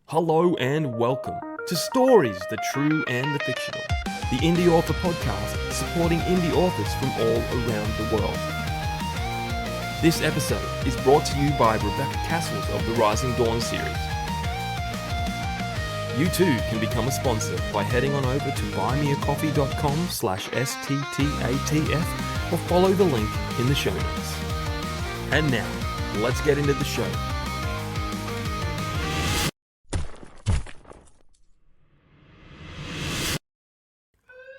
Hello and welcome to Stories, the True and the Fictional, the Indie Author Podcast supporting indie authors from all around the world. This episode is brought to you by Rebecca Kearsells of the Rising Dawn series. You too can become a sponsor by heading on over to buymeacoffee.com/STTATF or follow the link in the show notes. And now, let's get into the show.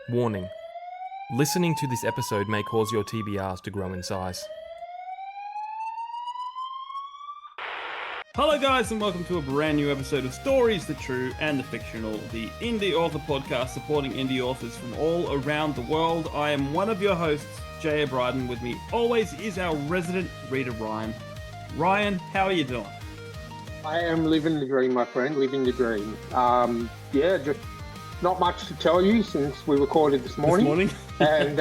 Warning. Listening to this episode may cause your TBRs to grow in size. Hello guys and welcome to a brand new episode of Stories, the True and the Fictional, the indie author podcast supporting indie authors from all around the world. I am one of your hosts, Jay O'Brien. With me always is our resident reader, Ryan. Ryan, how are you doing? I am living the dream, my friend, living the dream. Just not much to tell you since we recorded this morning. And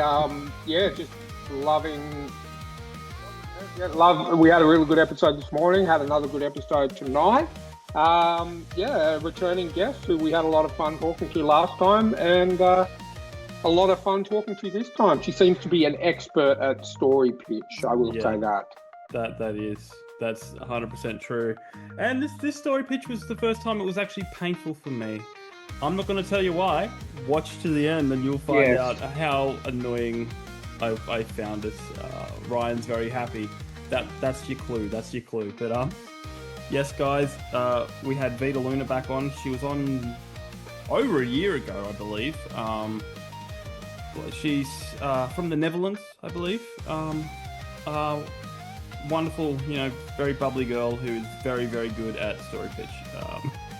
just loving. We had a really good episode this morning. Had another good episode tonight. A returning guest who we had a lot of fun talking to last time, and a lot of fun talking to this time. She seems to be an expert at story pitch. I will say that. That's 100% true. And this story pitch was the first time it was actually painful for me. I'm not going to tell you why. Watch to the end and you'll find out how annoying I found it. Ryan's very happy. That's your clue. But yes, guys, we had Vita Luna back on. She was on over a year ago, I believe. She's from the Netherlands, I believe. Wonderful, very bubbly girl who is very, very good at story pitch.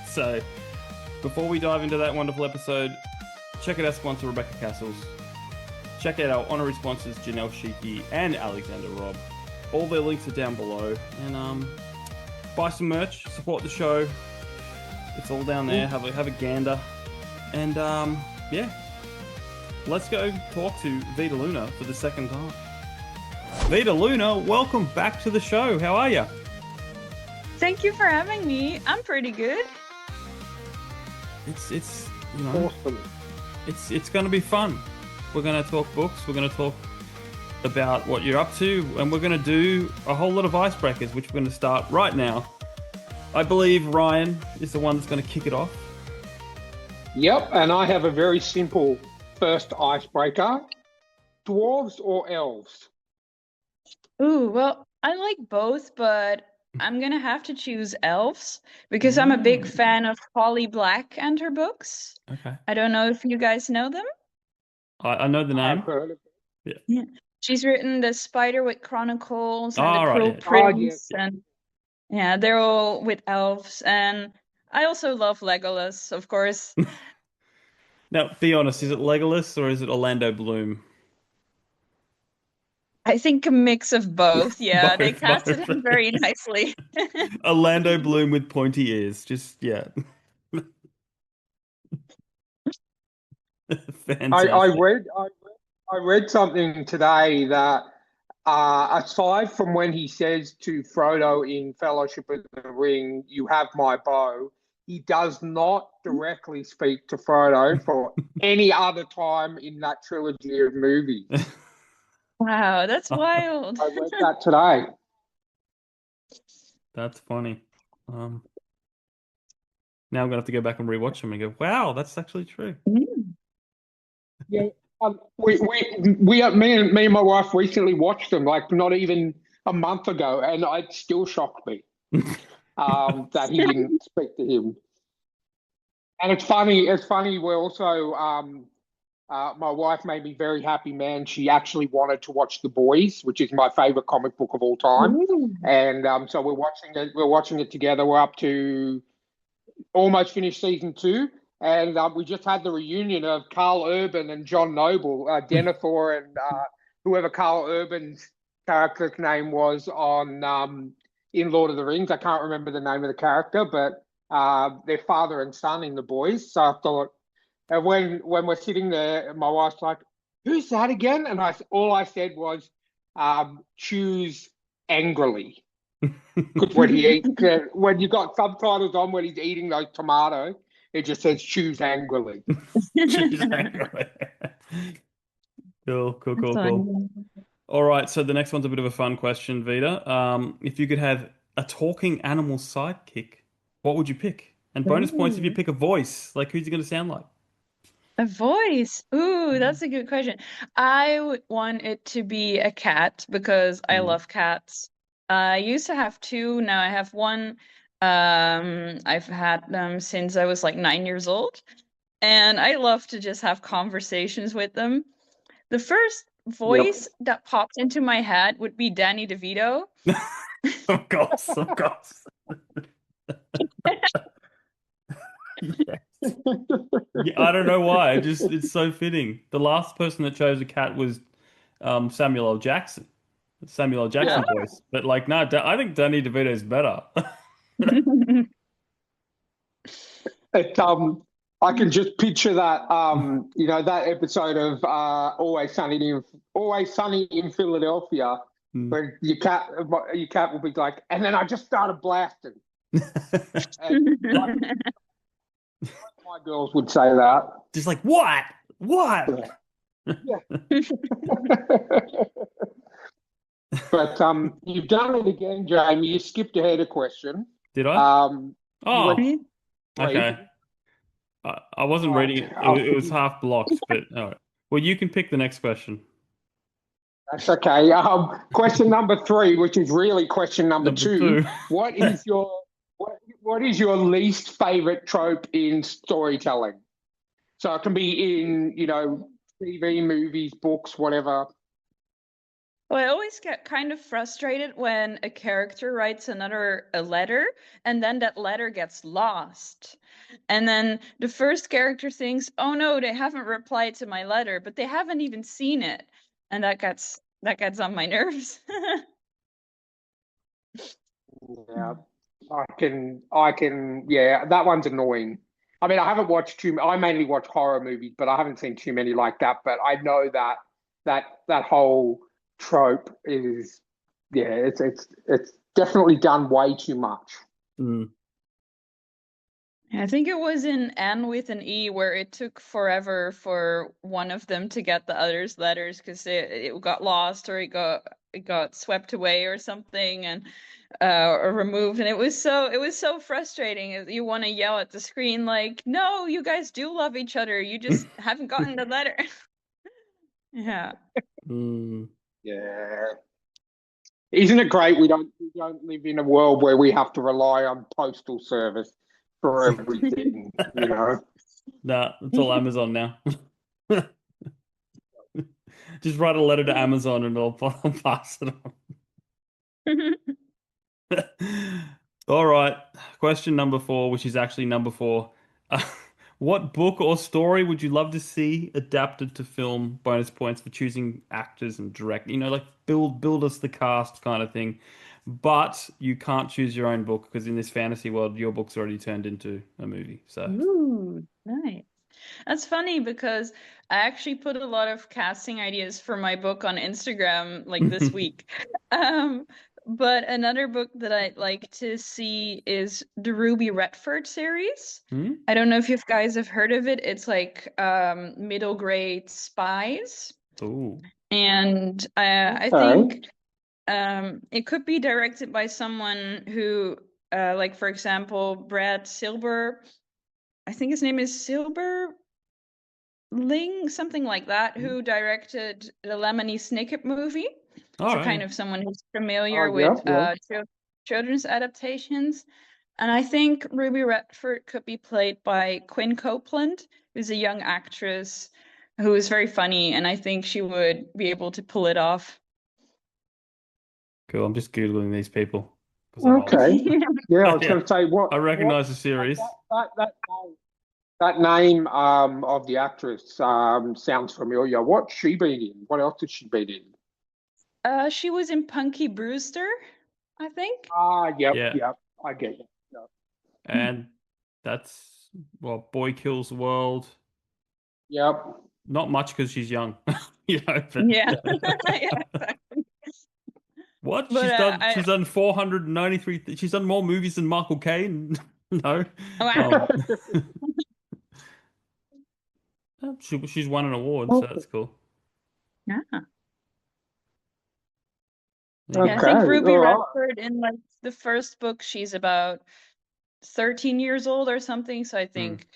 So before we dive into that wonderful episode, check out our sponsor, Rebecca Kearsells. Check out our honorary sponsors, Janelle Schiecke and Alexander Robb. All their links are down below. And buy some merch, support the show. It's all down there. Have a gander. And let's go talk to Vita Luna for the second time. Vita Luna, welcome back to the show. How are you? Thank you for having me. I'm pretty good. It's Awesome. It's going to be fun. We're going to talk books. We're going to talk about what you're up to, and we're going to do a whole lot of icebreakers, which we're going to start right now. I believe Ryan is the one that's going to kick it off. Yep, and I have a very simple first icebreaker. Dwarves or elves? Ooh, well, I like both, but I'm gonna have to choose elves because I'm a big fan of Holly Black and her books. Okay. I don't know if you guys know them. I know the name. I've heard of it. Yeah. She's written the Spiderwick Chronicles and the right, Cruel yeah. Prince, yes. and they're all with elves. And I also love Legolas, of course. Now, be honest, is it Legolas or is it Orlando Bloom? I think a mix of both. Yeah, they Both. casted him very nicely. Orlando Bloom with pointy ears. Just, yeah. Fantastic. I read something today that aside from when he says to Frodo in Fellowship of the Ring, "You have my bow," he does not directly speak to Frodo for any other time in that trilogy of movies. Wow, that's wild. I read that today. That's funny. Now I'm gonna have to go back and rewatch them and go, wow, that's actually true. Yeah, me and my wife recently watched them, like not even a month ago, and it still shocked me that he didn't speak to him. And it's funny. We're also my wife made me very happy, man. She actually wanted to watch The Boys, which is my favorite comic book of all time. And so we're watching it together. We're up to almost finished season 2. And we just had the reunion of Carl Urban and John Noble, Denethor and whoever Carl Urban's character's name was on in Lord of the Rings. I can't remember the name of the character, but their father and son in The Boys. So I thought, and when we're sitting there, my wife's like, "Who's that again?" And all I said was, "Choose angrily." Because when he eats, when you got subtitles on when he's eating those tomatoes, it just says "choose angrily." Exactly. Cool, cool, That's cool, cool. fine. All right, so the next one's a bit of a fun question, Vita. If you could have a talking animal sidekick, what would you pick? And bonus points if you Ooh. pick a voice. Like, who's he going to sound like? A voice. Ooh, that's a good question. I would want it to be a cat because I Mm. love cats. I used to have two, now I have one. I've had them since I was like 9 years old, and I love to just have conversations with them. The first Yep. voice that popped into my head would be Danny DeVito. Of course, of course. Yes. Yeah, I don't know why. It's so fitting. The last person that chose a cat was Samuel L. Jackson. Samuel L. Yeah. Jackson voice. But like, no, I think Danny DeVito is better. It, I can just picture that, that episode of Always Sunny in Philadelphia, Mm. where your cat will be like, and then I just started blasting. And like, my girls would say that. Just like, what? What? Yeah. But you've done it again, Jamie. You skipped ahead a question. Did I? You went Oh, three. okay. I wasn't All right, reading it. It was half blocked, but all right. Well, you can pick the next question. That's okay. Question number three, which is really question number Number two. two. What is your what is your least favorite trope in storytelling? So it can be in, TV, movies, books, whatever. Well, I always get kind of frustrated when a character writes a letter and then that letter gets lost. And then the first character thinks, "Oh no, they haven't replied to my letter," but they haven't even seen it. And that gets on my nerves. Yeah, yeah, that one's annoying. I mean, I haven't watched I mainly watch horror movies, but I haven't seen too many like that. But I know that whole trope is, yeah, it's definitely done way too much. Mm. I think it was in Anne with an E where it took forever for one of them to get the other's letters because it got lost or it got swept away or something and or removed, and it was so frustrating. You want to yell at the screen like, "No, you guys do love each other. You just haven't gotten the letter." Yeah. Mm. Yeah. Isn't it great we don't live in a world where we have to rely on postal service for everything, Nah, it's all Amazon now. Just write a letter to Amazon and I'll pass it on. All right. Question number four, which is actually number four. What book or story would you love to see adapted to film? Bonus points for choosing actors and direct, like build us the cast kind of thing. But you can't choose your own book because in this fantasy world, your book's already turned into a movie. So, Ooh, nice. That's funny because I actually put a lot of casting ideas for my book on Instagram like this week. Um, but another book that I'd like to see is the Ruby Redford series. Hmm? I don't know if you guys have heard of it. It's like middle grade spies. Ooh. And I think it could be directed by someone who, like, for example, Brad Silber. I think his name is Silber Ling, something like that, who directed the Lemony Snicket movie. All So right. kind of someone who's familiar Oh, yeah, with yeah. children's adaptations. And I think Ruby Redford could be played by Quinn Copeland, who's a young actress who is very funny, and I think she would be able to pull it off. Cool. I'm just Googling these people because I'm old. Okay. Yeah, I was Yeah. going to say I recognize the series. that name of the actress sounds familiar. What's she been in? What else has she been in? She was in Punky Brewster, I think. Yep, Yeah. yep. I get it. Yep. And that's, well, Boy Kills the World. Yep. Not much because she's young, but Yeah. Yeah, exactly. What? But I She's done 493. She's done more movies than Michael Caine. No. wow. Um, she's won an award, so that's cool. Yeah. There you Yeah, I go. think Okay, Ruby all right. Redford in like the first book, she's about 13 years old or something. So I Hmm. think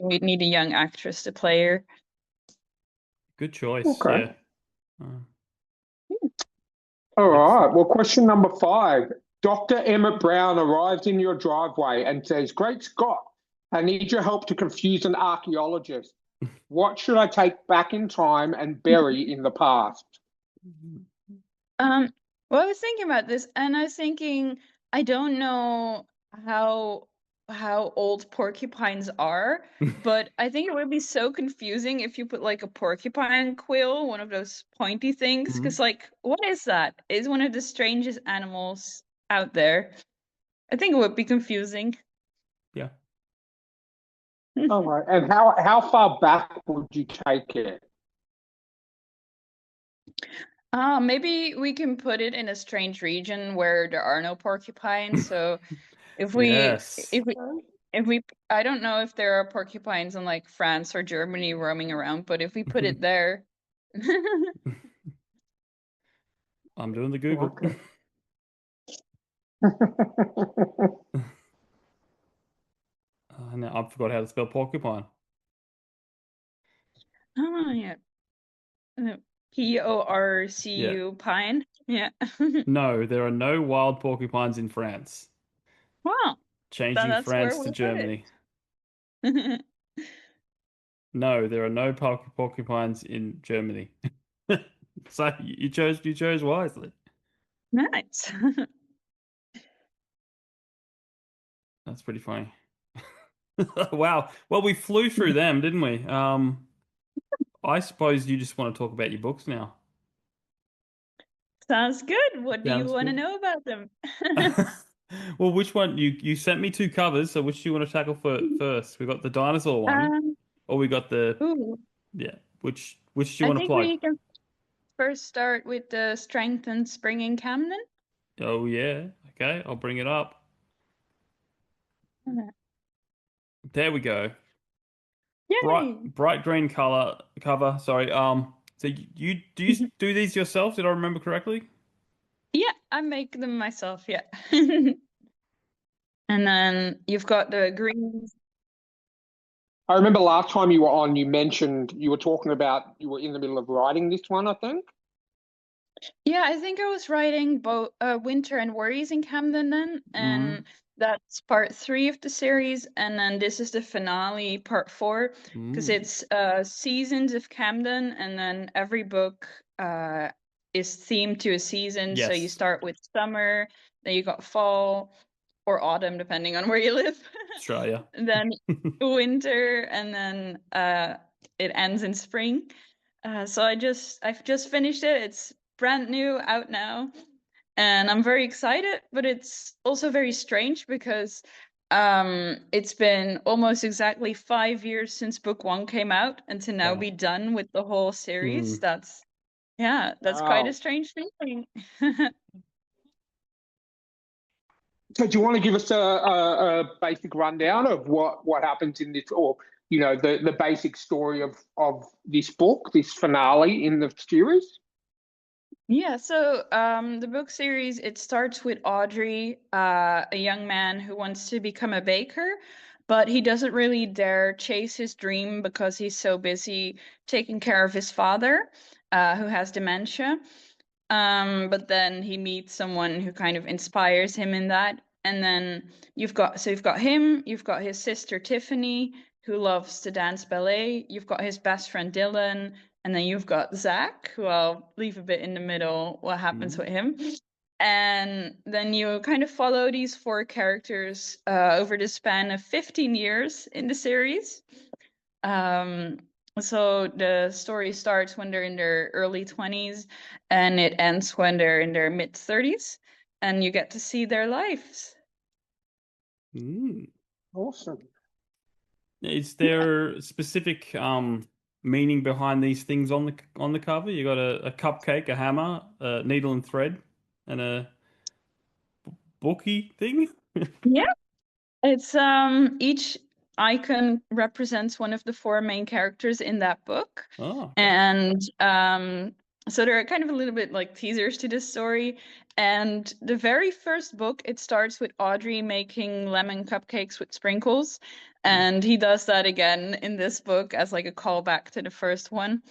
we'd need a young actress to play her. Good choice. Okay. Yeah. Uh, All right. excellent. Well, question number 5. Dr. Emmett Brown arrives in your driveway and says, "Great Scott, I need your help to confuse an archaeologist. What should I take back in time and bury in the past?" Um, well, I was thinking about this, and I was thinking, I don't know how old porcupines are, but I think it would be so confusing if you put like a porcupine quill, one of those pointy things, Mhm. because like, what is that? It's one of the strangest animals out there. I think it would be confusing. Yeah. All right. And how far back would you take it? Maybe we can put it in a strange region where there are no porcupines. So if we Yes. if we if we I don't know if there are porcupines in like France or Germany roaming around, but if we put it there, I'm doing the Google. Okay. Now I forgot how to spell porcupine. oh yeah, Yeah. Porcu pine, yeah. No, there are no wild porcupines in France. Wow, Changing that's where France we to put it. Germany. No, there are no porcupines in Germany. So you chose wisely. Nice. That's pretty funny. Wow. Well, we flew through them, didn't we? I suppose you just want to talk about your books now. Sounds good. What do you Sounds want to good. know about them? Well, which one you sent me two covers, so which do you want to tackle first? We got the dinosaur one, Um, or we got the ooh, yeah. Which do you I want to think plug? we can first start with the strength and spring in Camden. Oh yeah. Okay, I'll bring it up. There we go. Yay! Bright green color cover. Sorry. So you do these yourself? Did I remember correctly? Yeah, I make them myself, yeah. And then you've got the greens. I remember last time you were on, you mentioned you were talking about you were in the middle of writing this one, I think. Yeah, I think I was writing both Winter and Worries in Camden then, Mm, and that's part 3 of the series, and then this is the finale, part 4, because mm. it's Seasons of Camden, and then every book is themed to a season. So you Yes, start with summer, then you got fall or autumn, depending on where you live, Australia. and then winter, and then it ends in spring. So I've just finished it. It's brand new out now, and I'm very excited, but it's also very strange because it's been almost exactly 5 years since book 1 came out, and to now Wow. be done with the whole series, Mm. that's yeah, that's quite a Wow. strange feeling. So do you want to give us a basic rundown of what happens in this, or the basic story of this book, this finale in the series? Yeah, so the book series, it starts with Audrey, a young man who wants to become a baker, but he doesn't really dare chase his dream because he's so busy taking care of his father, who has dementia. But then he meets someone who kind of inspires him in that. And then you've got him, you've got his sister Tiffany, who loves to dance ballet, you've got his best friend Dylan, and then you've got Zach, who I'll leave a bit in the middle what happens Mm. with him. And then you kind of follow these 4 characters over the span of 15 years in the series. Um, so the story starts when they're in their early 20s and it ends when they're in their mid 30s, and you get to see their lives. Mm. Awesome. Is Yeah. there specific meaning behind these things on the cover? You got a cupcake, a hammer, a needle and thread, and a booky thing. Yeah. It's each icon represents one of the four main characters in that book. Oh, okay. And so there are kind of a little bit like teasers to this story. And the very first book, it starts with Audrey making lemon cupcakes with sprinkles. And he does that again in this book as like a callback to the first one.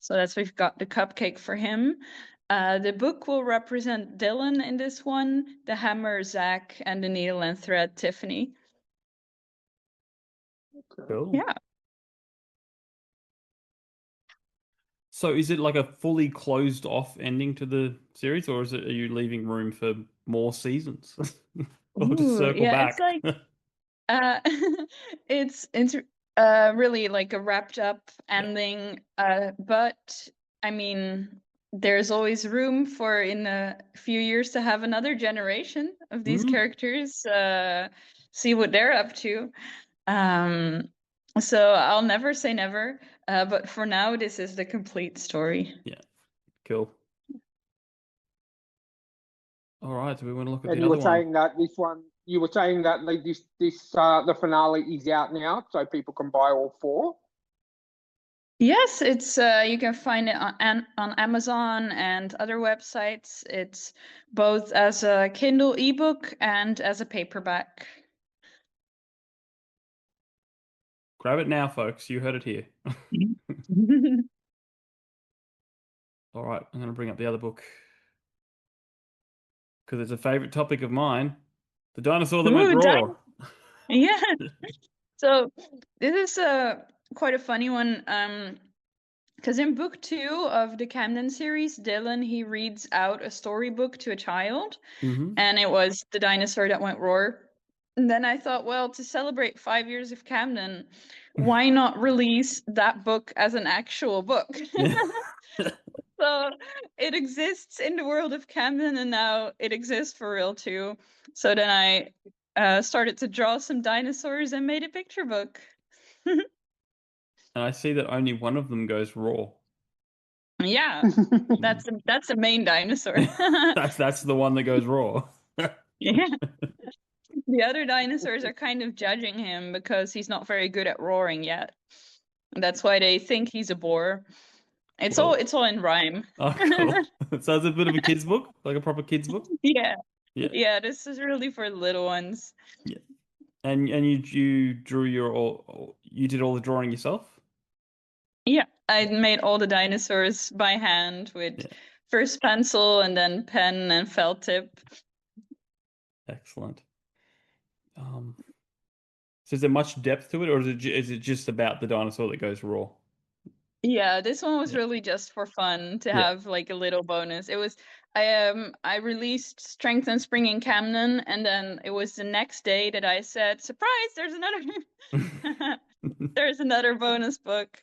So that's we've got the cupcake for him. The book will represent Dylan in this one, the hammer Zach, and the needle and thread Tiffany. Cool. Yeah. So is it like a fully closed off ending to the series, or are you leaving room for more seasons? Or to Ooh, circle yeah, back? it's like uh it's really like a wrapped up ending. But I mean, there's always room for in a few years to have another generation of these characters, see what they're up to. So I'll never say never, but for now, this is the complete story. Yeah, cool. All right, so we want to look at And the you other were one. saying that this one, you were saying that like this the finale is out now, so people can buy all four. Yes, it's you can find it on Amazon and other websites. It's both as a Kindle ebook and as a paperback. Grab it now, folks. You heard it here. All right, I'm going to bring up the other book because it's a favorite topic of mine. The dinosaur that went Ooh, raw. yeah. So this is quite a funny one. Because in book 2 of the Camden series, Dylan he reads out a storybook to a child, and it was The Dinosaur That Went Roar. And then I thought, well, to celebrate 5 years of Camden, why not release that book as an actual book? Yeah. So it exists in the world of Camden, and now it exists for real too. So then I started to draw some dinosaurs and made a picture book. And I see that only one of them goes raw. Yeah, that's a main dinosaur. That's the one that goes raw. Yeah. The other dinosaurs are kind of judging him because he's not very good at roaring yet. That's why they think he's a boar. It's Well, all in rhyme. oh, cool. So it's a bit of a kid's book, like a proper kid's book. Yeah. Yeah. Yeah, this is really for little ones. Yeah. And you drew you did all the drawing yourself? Yeah, I made all the dinosaurs by hand with first pencil and then pen and felt tip. Excellent. So is there much depth to it, or is it just about the dinosaur that goes raw? Yeah, this one was Yeah. really just for fun to Yeah. have like a little bonus. It was I released Strength and Spring in Camden, and then it was the next day that I said, surprise, there's another bonus book.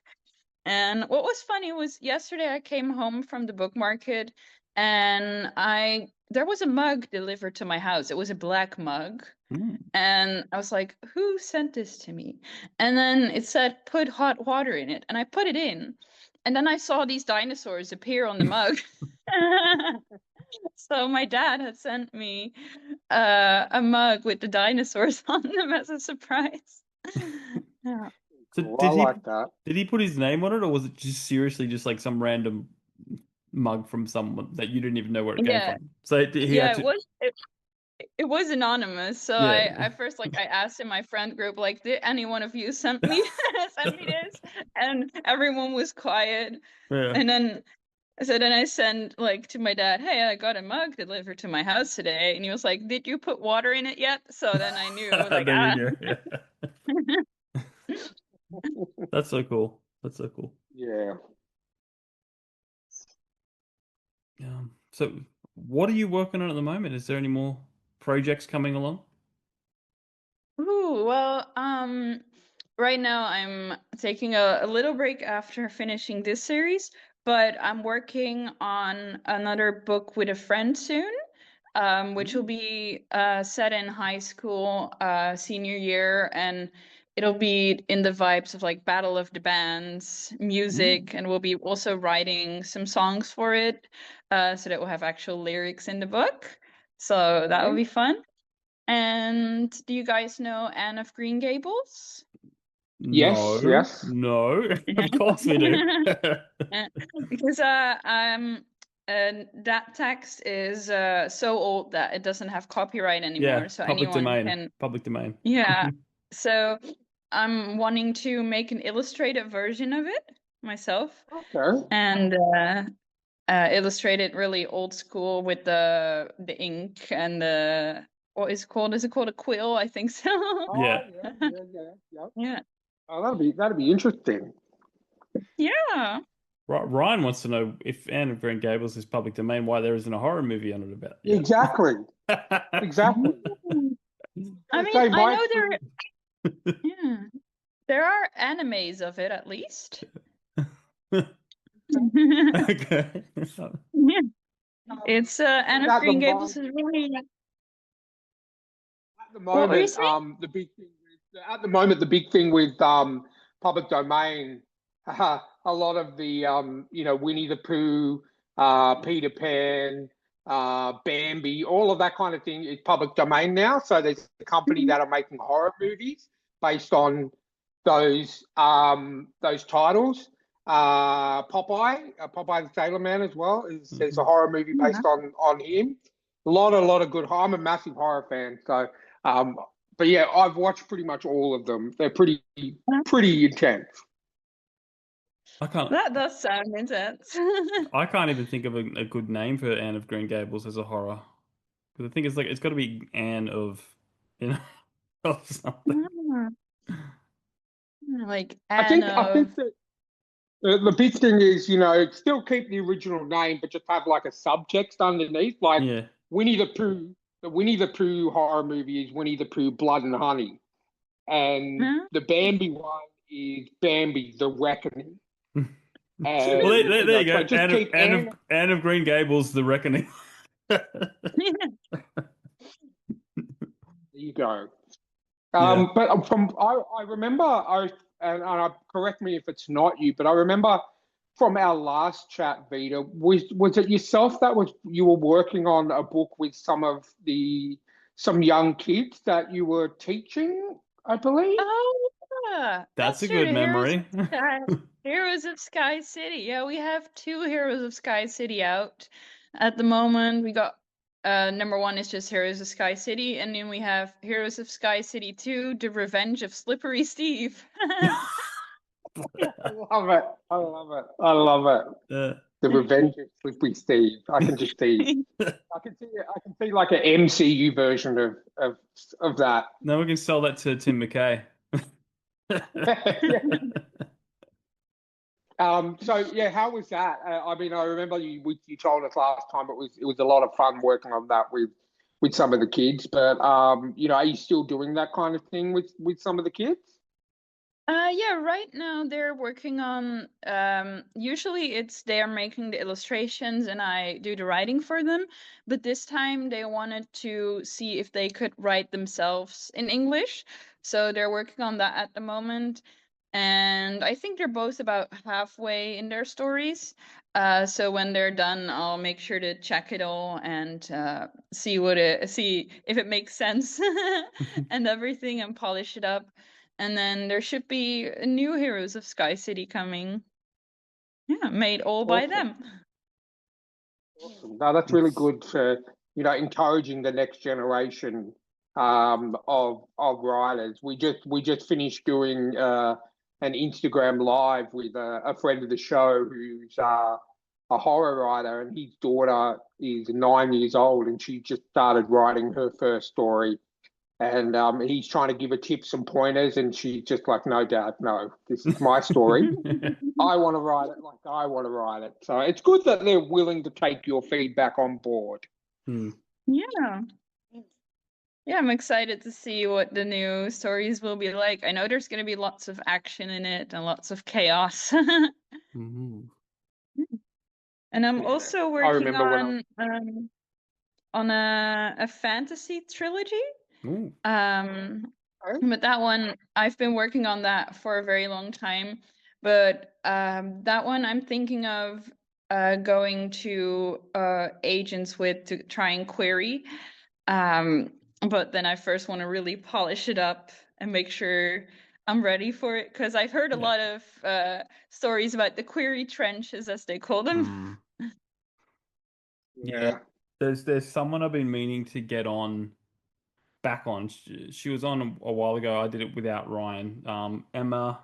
And what was funny was yesterday I came home from the book market and there was a mug delivered to my house. It was a black mug. And I was like, who sent this to me? And then it said, put hot water in it. And I put it in. And then I saw these dinosaurs appear on the mug. So my dad had sent me a mug with the dinosaurs on them as a surprise. Yeah. So Cool, I like that. did he put his name on it, or was it just seriously just like some random mug from someone that you didn't even know where it came from? So he had to. It was anonymous. So I first like I asked in my friend group, like, did any one of you send me this? And everyone was quiet. Yeah. And then I sent like to my dad, hey, I got a mug delivered to my house today. And he was like, did you put water in it yet? So then I knew. I was like, Then you knew, yeah. That's so cool. That's so cool. Yeah. So what are you working on at the moment? Is there any more projects coming along? Ooh, well, right now I'm taking a little break after finishing this series, but I'm working on another book with a friend soon, which will be set in high school, senior year, and it'll be in the vibes of like Battle of the Bands music, and we'll be also writing some songs for it, so that we'll have actual lyrics in the book. So that will be fun. And do you guys know Anne of Green Gables? Yes, yes. No, of course we do. Because that text is so old that it doesn't have copyright anymore. Yeah, So public anyone domain. can. Public domain. Yeah. So I'm wanting to make an illustrated version of it myself, Okay. and illustrate it really old school with the ink and the what is it called? Is it called a quill? I think so. Yeah. Yeah. Oh, that'd be interesting. Yeah. Ryan wants to know if Anne of Green Gables is public domain, why there isn't a horror movie on it about it. Exactly. Exactly. I mean, Say, I know Mike, yeah, there are animes of it at least. Okay. Yeah. It's Anne of at the Green Gables moment- is really. At the What were you moment, saying? the big thing at the moment, the big thing with public domain, a lot of the Winnie the Pooh, Peter Pan, Bambi, all of that kind of thing is public domain now. So there's a company that are making horror movies based on those titles. Popeye the Sailor Man as well is a horror movie based on him. A lot of good. I'm a massive horror fan, so but yeah, I've watched pretty much all of them. They're pretty intense. I can't. That does sound intense. I can't even think of a good name for Anne of Green Gables as a horror. Because I think it's got to be Anne of, of something. Like I Anne think of. that the big thing is, still keep the original name, but just have like a subtext underneath, like Yeah. Winnie the Pooh. The Winnie the Pooh horror movie is Winnie the Pooh Blood and Honey, and the Bambi one is Bambi the Reckoning. Well, And, there you go. just keep Anne of Green Gables, The Reckoning. There you go. Yeah. But I remember, and correct me if it's not you, but I remember from our last chat, Vita, was it yourself that you were working on a book with some young kids that you were teaching, I believe? Oh, yeah. That's a true. good memory. Heroes of Sky City. Yeah, we have 2 Heroes of Sky City out at the moment. We got number 1 is just Heroes of Sky City, and then we have Heroes of Sky City 2, The Revenge of Slippery Steve. I love it. The Revenge of Slippery Steve. I can just see. I can see like an MCU version of that. Now we can sell that to Tim McKay. So yeah, how was that? I mean, I remember you told us last time it was a lot of fun working on that with some of the kids. But are you still doing that kind of thing with some of the kids? Yeah, right now they're working on usually they're making the illustrations and I do the writing for them, but this time they wanted to see if they could write themselves in English. So they're working on that at the moment. And I think they're both about halfway in their stories. So when they're done, I'll make sure to check it all and see if it makes sense and everything, and polish it up. And then there should be a new Heroes of Sky City coming. Yeah, made all by them. Awesome. No, that's really good for encouraging the next generation of writers. We just finished doing an Instagram live with a friend of the show who's a horror writer, and his daughter is 9 years old, and she just started writing her first story. And he's trying to give her tips and pointers, and she's just like, "No, Dad, no, this is my story. I want to write it like I want to write it." So it's good that they're willing to take your feedback on board. Yeah. Yeah, I'm excited to see what the new stories will be like. I know there's going to be lots of action in it and lots of chaos. And I'm also working on a fantasy trilogy. But that one, I've been working on that for a very long time. But that one, I'm thinking of going to agents with to try and query. But then I first want to really polish it up and make sure I'm ready for it, because I've heard a lot of stories about the query trenches, as they call them. Yeah. There's someone I've been meaning to get back on. She was on a while ago. I did it without Ryan. Emma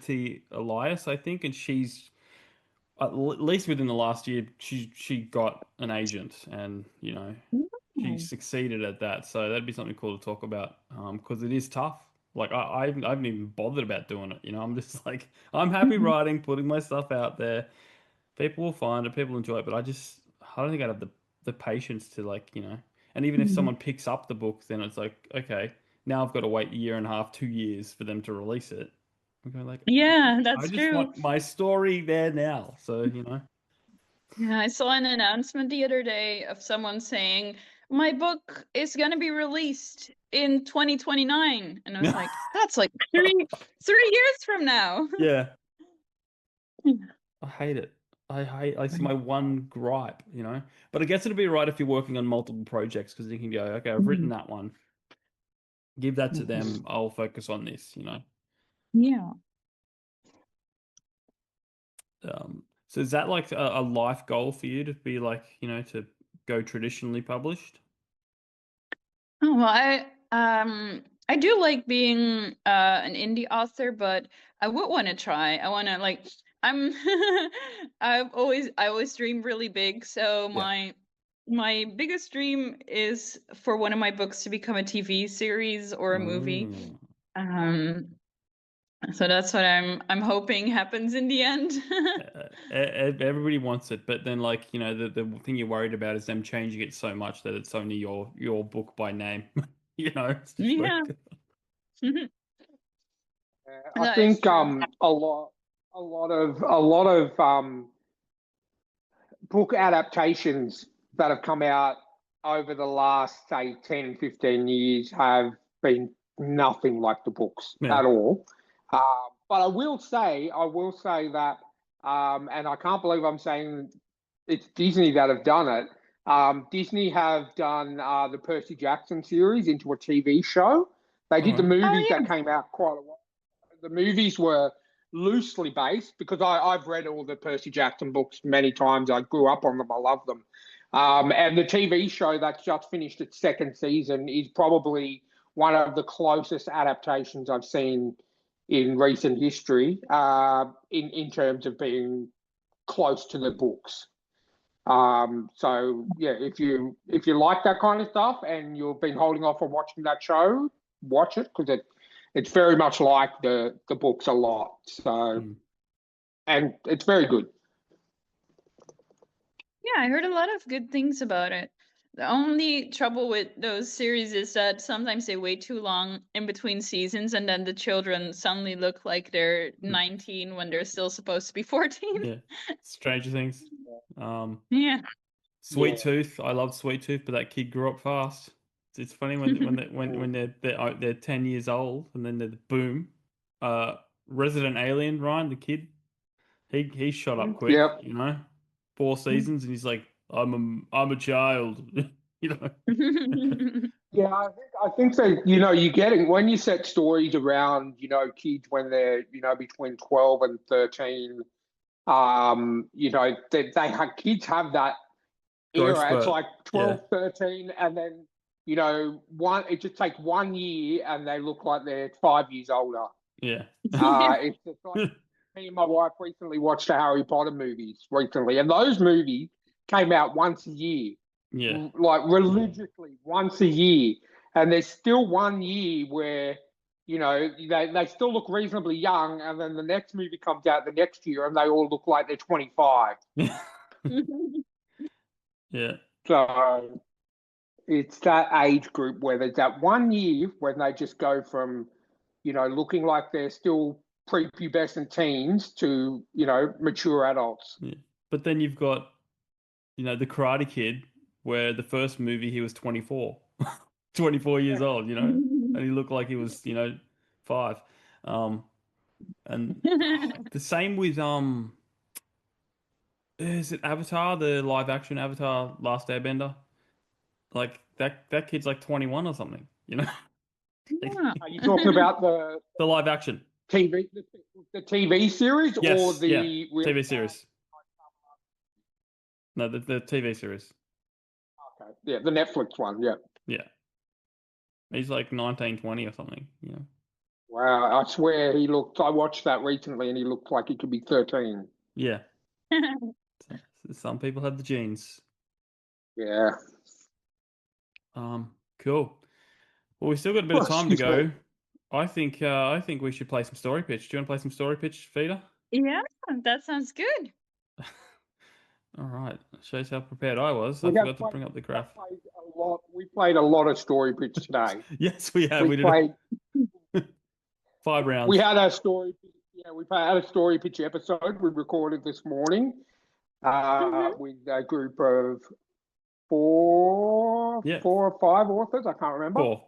T. Elias, I think, and she's at least within the last year, she got an agent, and she succeeded at that. So that'd be something cool to talk about, because it is tough. Like I haven't even bothered about doing it. I'm just like, I'm happy writing, putting my stuff out there. People will find it, people enjoy it, but I don't think I'd have the patience to, like, and even if someone picks up the book, then it's like, okay, now I've got to wait a year and a half, 2 years for them to release it. I'm going like, Yeah, I that's just true. want my story there now. So, Yeah, I saw an announcement the other day of someone saying, my book is going to be released in 2029. And I was like, that's like 3 years from now. Yeah. I hate it. I see my one gripe, but I guess it'll be right if you're working on multiple projects, because you can go, okay, I've written that one, give that to them, I'll focus on this, Yeah. So is that like a life goal for you to be like, to go traditionally published? Oh, well, I do like being an indie author, but I would want to try. I want to, like, I'm I always dream really big. So my biggest dream is for one of my books to become a TV series or a movie. So that's what I'm hoping happens in the end. Everybody wants it, but then, like, the thing you're worried about is them changing it so much that it's only your book by name. It's just Yeah. I That is think true. a lot of book adaptations that have come out over the last, say, 10, 15 years have been nothing like the books at all. But I will say that, and I can't believe I'm saying it's Disney that have done it. Disney have done the Percy Jackson series into a TV show. They did the movies that came out quite a while. The movies were loosely based, because I've read all the Percy Jackson books many times. I grew up on them. I love them. And the TV show that's just finished its second season is probably one of the closest adaptations I've seen in recent history, in terms of being close to the books. So yeah, if you like that kind of stuff and you've been holding off on watching that show, watch it, because it's very much like the books a lot. So, and it's very good. Yeah, I heard a lot of good things about it. The only trouble with those series is that sometimes they wait too long in between seasons, and then the children suddenly look like they're 19 when they're still supposed to be 14. Yeah, Stranger Things. Yeah. Sweet Tooth. I love Sweet Tooth, but that kid grew up fast. It's funny when they're 10 years old, and then they're boom. Resident Alien, Ryan, the kid, he shot up quick. Yep. 4 seasons, and he's like, I'm a child. Yeah, I think so. You're getting, when you set stories around, kids when they're, between 12 and 13, they have, kids have that era. It's like 12, 13, and then, it just takes 1 year and they look like they're 5 years older. Yeah. It's just like, me and my wife recently watched the Harry Potter movies recently, and those movies came out once a year. Yeah. Like religiously once a year. And there's still 1 year where, they still look reasonably young, and then the next movie comes out the next year and they all look like they're 25. Yeah. So it's that age group where there's that 1 year when they just go from, looking like they're still prepubescent teens to, mature adults. Yeah. But then you've got, the Karate Kid, where the first movie he was 24, 24 years old, and he looked like he was, 5. And the same with is it Avatar, the live action Avatar Last Airbender? Like that kid's like 21 or something, Yeah. Are you talking about the The live action. TV, the TV series or Yes, the yeah, TV series. No, the TV series. Okay, yeah, the Netflix one. Yeah. Yeah. He's like 19, 20 or something, Wow, I swear he looked. I watched that recently, and he looked like he could be 13. Yeah. Some people have the genes. Yeah. Cool. Well, we still got a bit of time to go. I think we should play some story pitch. Do you want to play some story pitch, Vita? Yeah, that sounds good. All right. Shows how prepared I was. I forgot to bring up the graph. We played a lot of story pitch today. Yes, we have. We did played 5 rounds. We had a story. Yeah, we had a story pitch episode we recorded this morning with a group of 4 or 5 authors. I can't remember. 4.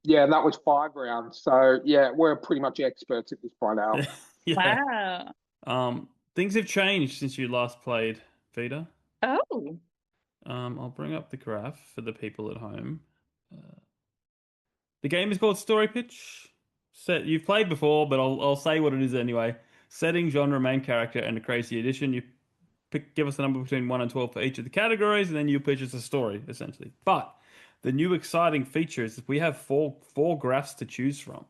Yeah, that was 5 rounds. So yeah, we're pretty much experts at this point out. Yeah. Wow. Things have changed since you last played, Vita. Oh. I'll bring up the graph for the people at home. The game is called Story Pitch. You've played before, but I'll say what it is anyway. Setting, genre, main character, and a crazy addition. You give us a number between 1 and 12 for each of the categories, and then you pitch us a story, essentially. But the new exciting feature is we have four graphs to choose from.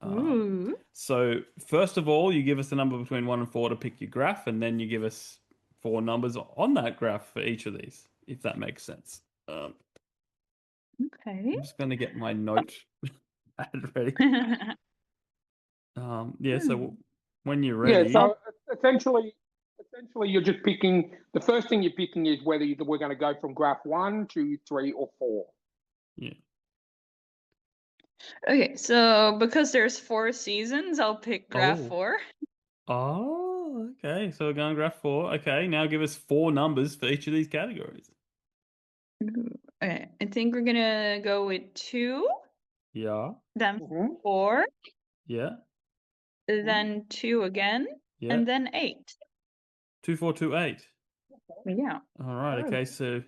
Ooh. So first of all, you give us a number between 1 and 4 to pick your graph, and then you give us 4 numbers on that graph for each of these, if that makes sense. Okay. I'm just going to get my note ready. So when you're ready. Yeah, so essentially you're just picking, the first thing you're picking is whether we're going to go from graph 1, 2, 3, or 4. Yeah. Okay, so because there's 4 seasons, I'll pick graph 4. Oh, okay. So we're going graph 4. Okay, now give us 4 numbers for each of these categories. Okay, I think we're gonna go with 2. Yeah. Then 4. Yeah. Then 2 again. Yeah. And then 8. 2, 4, 2, 8. Yeah. All right. Okay. So,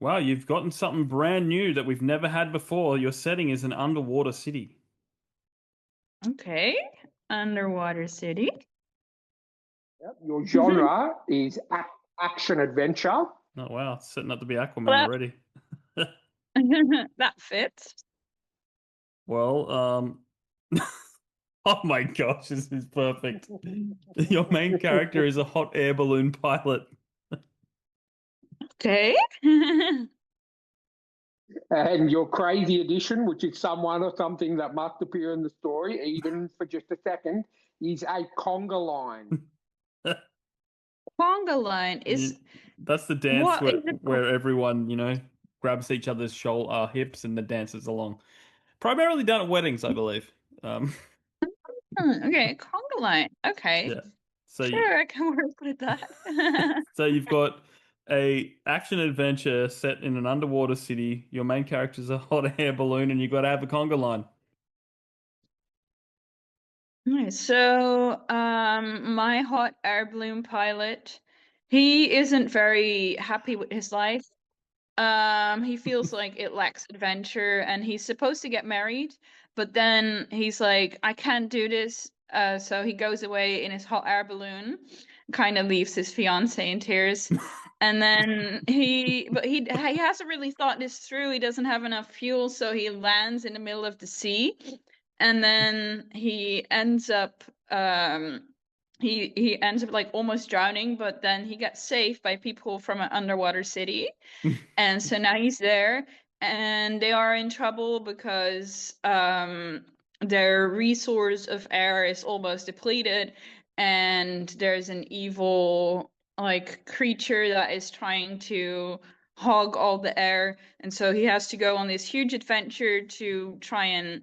wow, you've gotten something brand new that we've never had before. Your setting is an underwater city. Okay. Underwater city. Yep. Your genre is action adventure. Oh wow, it's setting up to be Aquaman already. That fits. Well, oh my gosh, this is perfect. Your main character is a hot air balloon pilot. Okay. And your crazy addition, which is someone or something that must appear in the story, even for just a second, is a conga line. Conga line is... That's the dance where everyone, grabs each other's hips and the dances along. Primarily done at weddings, I believe. Okay, conga line. Okay. Yeah. So sure, I can work with that. So you've got a action adventure set in an underwater city. Your main character is a hot air balloon, and you've got to have a conga line. So, my hot air balloon pilot, he isn't very happy with his life. He feels like it lacks adventure, and he's supposed to get married, but then he's like, I can't do this. So he goes away in his hot air balloon, kind of leaves his fiance in tears. And then he hasn't really thought this through. He doesn't have enough fuel, so he lands in the middle of the sea. And then he ends up he ends up like almost drowning, but then he gets saved by people from an underwater city. And so now he's there, and they are in trouble because their resource of air is almost depleted, and there's an evil like creature that is trying to hog all the air. And so he has to go on this huge adventure to try and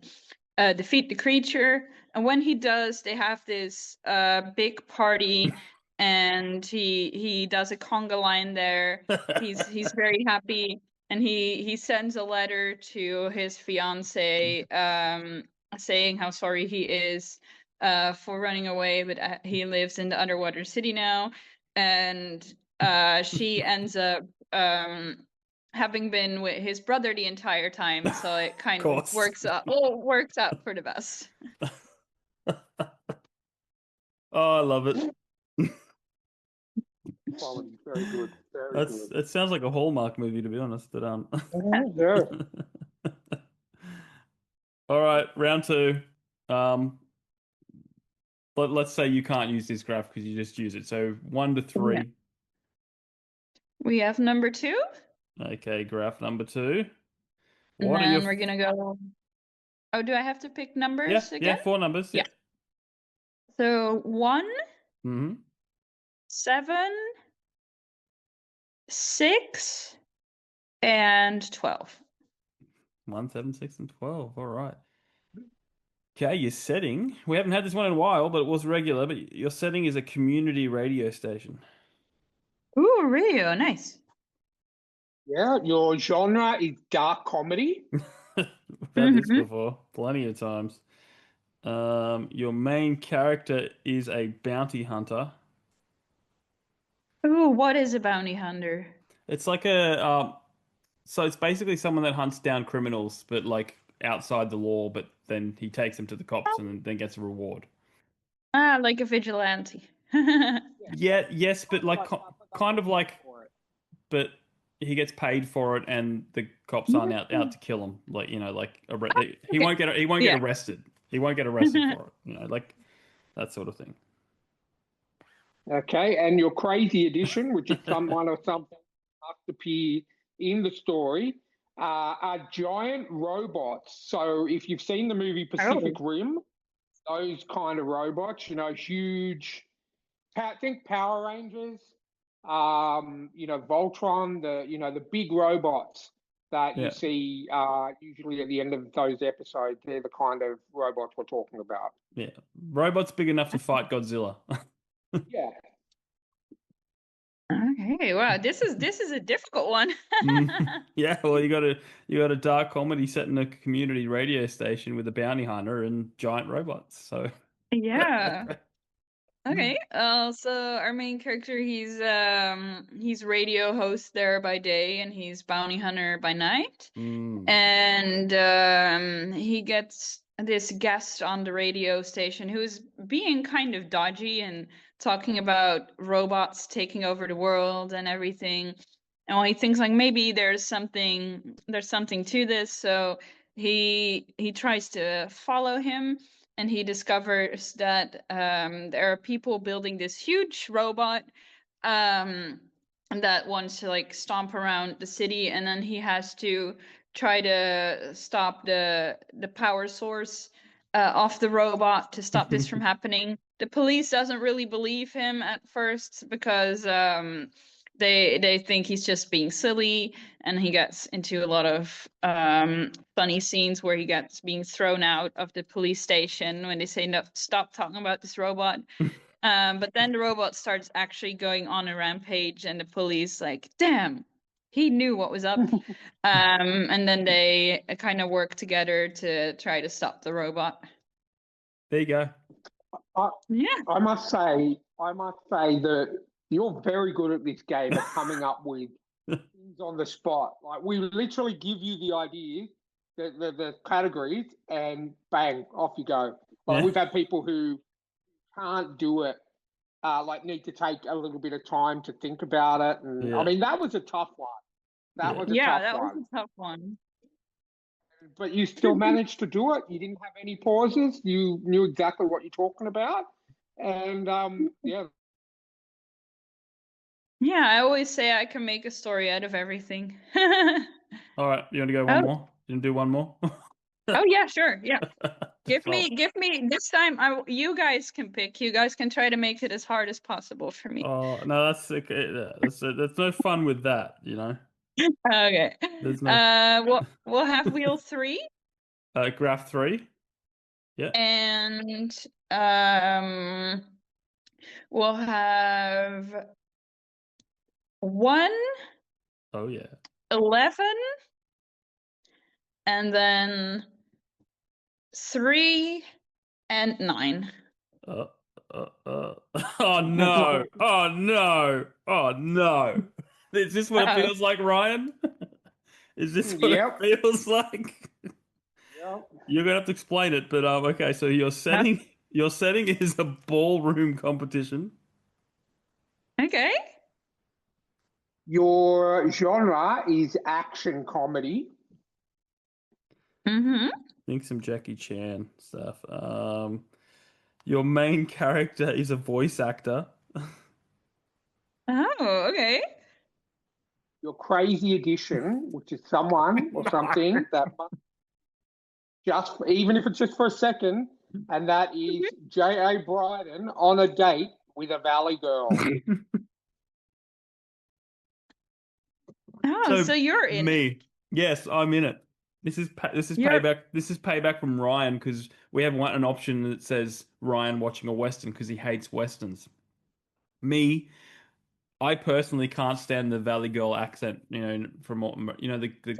defeat the creature. And when he does, they have this big party, and he does a conga line there. He's very happy. and he sends a letter to his fiance, saying how sorry he is for running away, but he lives in the underwater city now, and she ends up having been with his brother the entire time, so it kind of course. works out for the best. Oh, I love it. Quality, very good, very good. It sounds like a Hallmark movie, to be honest. But Yeah. All right, round 2. Let's say you can't use this graph because you just use it. So 1 to 3. Yeah. We have number 2. Okay, graph number 2. And What are then your... we're gonna go. Oh, do I have to pick numbers Yeah, again? 4 numbers. Yeah. So 1, Mm-hmm. 7, 6, and 12. 1, 7, 6, and 12. All right. Okay, your setting. We haven't had this one in a while, but it was regular. But your setting is a community radio station. Ooh, radio, nice. Yeah, your genre is dark comedy. We've had this before, plenty of times. Your main character is a bounty hunter. Ooh, what is a bounty hunter? It's like so it's basically someone that hunts down criminals, but like outside the law. But then he takes them to the cops and then gets a reward. Ah, like a vigilante. Yeah, yes, but like kind of like, but he gets paid for it, and the cops aren't out to kill him. Like like he won't get arrested. He won't get arrested for it. Like that sort of thing. Okay, and your crazy addition, which is someone or something must appear in the story, are giant robots. So if you've seen the movie Pacific Rim, those kind of robots, huge. Think Power Rangers, Voltron, the big robots that you see usually at the end of those episodes. They're the kind of robots we're talking about. Yeah, robots big enough to fight Godzilla. Yeah. Okay, wow, this is a difficult one. Yeah, well, you got a dark comedy set in a community radio station with a bounty hunter and giant robots. So Yeah. Okay. So our main character, he's radio host there by day, and he's bounty hunter by night. And he gets this guest on the radio station who's being kind of dodgy and talking about robots taking over the world and everything. And he thinks like maybe there's something to this, so he tries to follow him, and he discovers that there are people building this huge robot that wants to like stomp around the city, and then he has to try to stop the power source off the robot to stop this from happening. The police doesn't really believe him at first because they think he's just being silly, and he gets into a lot of funny scenes where he gets being thrown out of the police station when they say no, stop talking about this robot. But then the robot starts actually going on a rampage, and the police like, damn, he knew what was up. And then they kind of work together to try to stop the robot. There you go. I must say that you're very good at this game of coming up with things on the spot. Like we literally give you the ideas, the categories, and bang, off you go. Like we've had people who can't do it, like need to take a little bit of time to think about it. And I mean, that was a tough one. That was a tough one. But you still managed to do it. You didn't have any pauses. You knew exactly what you're talking about. And yeah. Yeah, I always say I can make a story out of everything. All right, you want to go one more? You want to do one more? Oh yeah, sure. Yeah. Give me this time. You guys can pick. You guys can try to make it as hard as possible for me. Oh no, that's okay. There's no fun with that, Okay. There's no. We'll have wheel 3. Graph 3. Yeah. And we'll have 1. Oh yeah. 11, and then 3 and 9. Oh no! Oh no! Oh no! Is this what it Uh-oh. feels like, Ryan? Is this what Yep. it feels like? Yep. You're gonna have to explain it, but okay. So your setting is a ballroom competition. Okay. Your genre is action comedy. Mm-hmm. Think some Jackie Chan stuff. Your main character is a voice actor. Oh, okay. Your crazy addition, which is someone or something that just, even if it's just for a second, and that is J.A. Bryden on a date with a Valley girl. Oh, so you're in it. Me. Yes, I'm in it. This is You're payback. This is payback from Ryan because we have an option that says Ryan watching a western because he hates westerns. Me, I personally can't stand the Valley Girl accent. You know, from the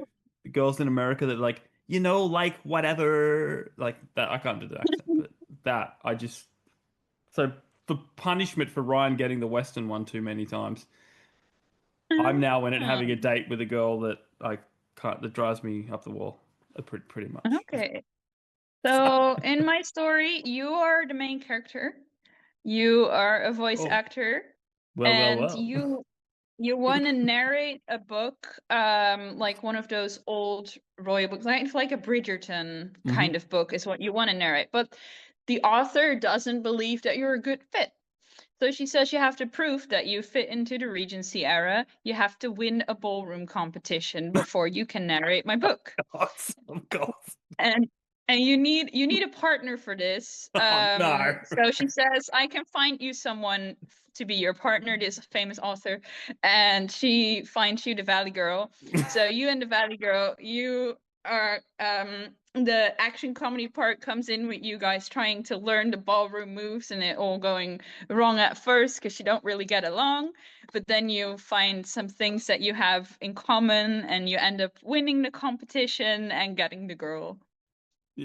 girls in America that like like whatever like that. I can't do the accent, but that I just so for punishment for Ryan getting the western one too many times. I'm now in it having a date with a girl that I can't that drives me up the wall, pretty much. Okay. So in my story, you are the main character. You are a voice Oh, actor, well. and you want to narrate a book, like one of those old royal books, like a Bridgerton kind of book is what you want to narrate. But the author doesn't believe that you're a good fit. So she says you have to prove that you fit into the Regency era. You have to win a ballroom competition before you can narrate my book. Of course. And you need a partner for this. Oh, no. So she says, I can find you someone to be your partner, this famous author, and she finds you the Valley Girl. So you and the Valley Girl, you are the action comedy part comes in with you guys trying to learn the ballroom moves and it all going wrong at first because you don't really get along, but then you find some things that you have in common and you end up winning the competition and getting the girl.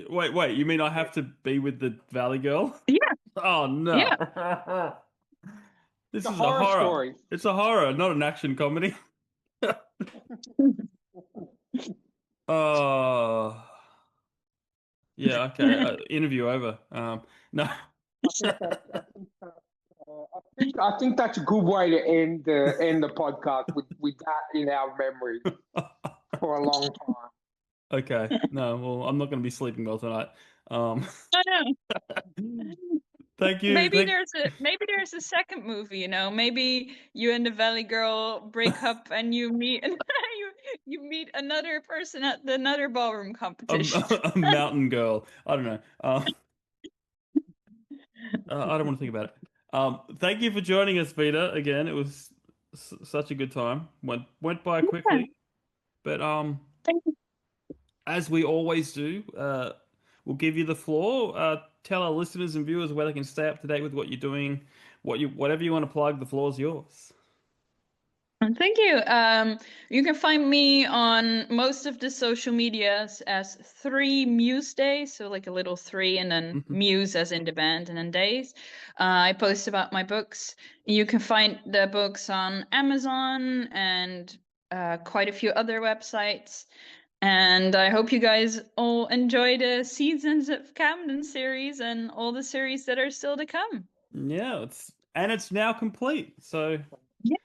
Wait, you mean I have to be with the Valley Girl? Yeah. Oh no. Yeah. This It's a is horror a horror. story. It's a horror, not an action comedy. Oh. Yeah, okay. Interview over. No. I think that's a good way to end the podcast with that in our memory for a long time. Okay. No, well, I'm not going to be sleeping well tonight. I know. Thank you. Maybe there's a second movie, you know. Maybe you and the Valley Girl break up and you meet you meet another person at another ballroom competition. A mountain girl. I don't know. I don't want to think about it. Thank you for joining us, Vita. Again, it was such a good time. Went by quickly, but Thank you. as we always do, we'll give you the floor. Tell our listeners and viewers where they can stay up to date with what you're doing, whatever you want to plug. The floor's yours. Thank you. You can find me on most of the social medias as 3 Muse Days, so like a little 3 and then Muse as in the band and then days. I post about my books. You can find the books on Amazon and quite a few other websites. And I hope you guys all enjoy the Seasons of Camden series and all the series that are still to come. Yeah, it's now complete. So yeah.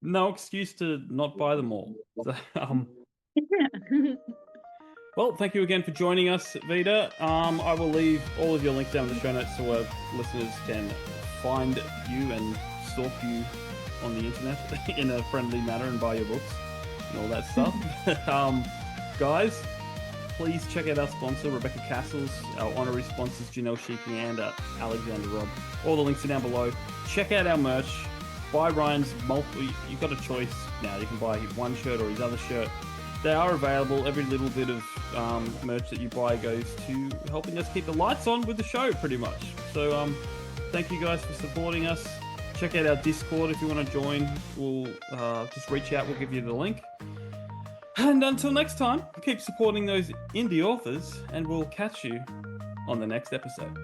No excuse to not buy them all. So, well, thank you again for joining us, Vita. I will leave all of your links down in the show notes so our listeners can find you and stalk you on the internet in a friendly manner and buy your books and all that stuff. Guys, please check out our sponsor, Rebecca Kearsells, our honorary sponsors, Janelle Schiecke and Alexander Robb. All the links are down below. Check out our merch. Buy Ryan's multiple. You've got a choice now. You can buy one shirt or his other shirt. They are available. Every little bit of merch that you buy goes to helping us keep the lights on with the show, pretty much. So, thank you guys for supporting us. Check out our Discord if you want to join. We'll just reach out. We'll give you the link. And until next time, keep supporting those indie authors, and we'll catch you on the next episode.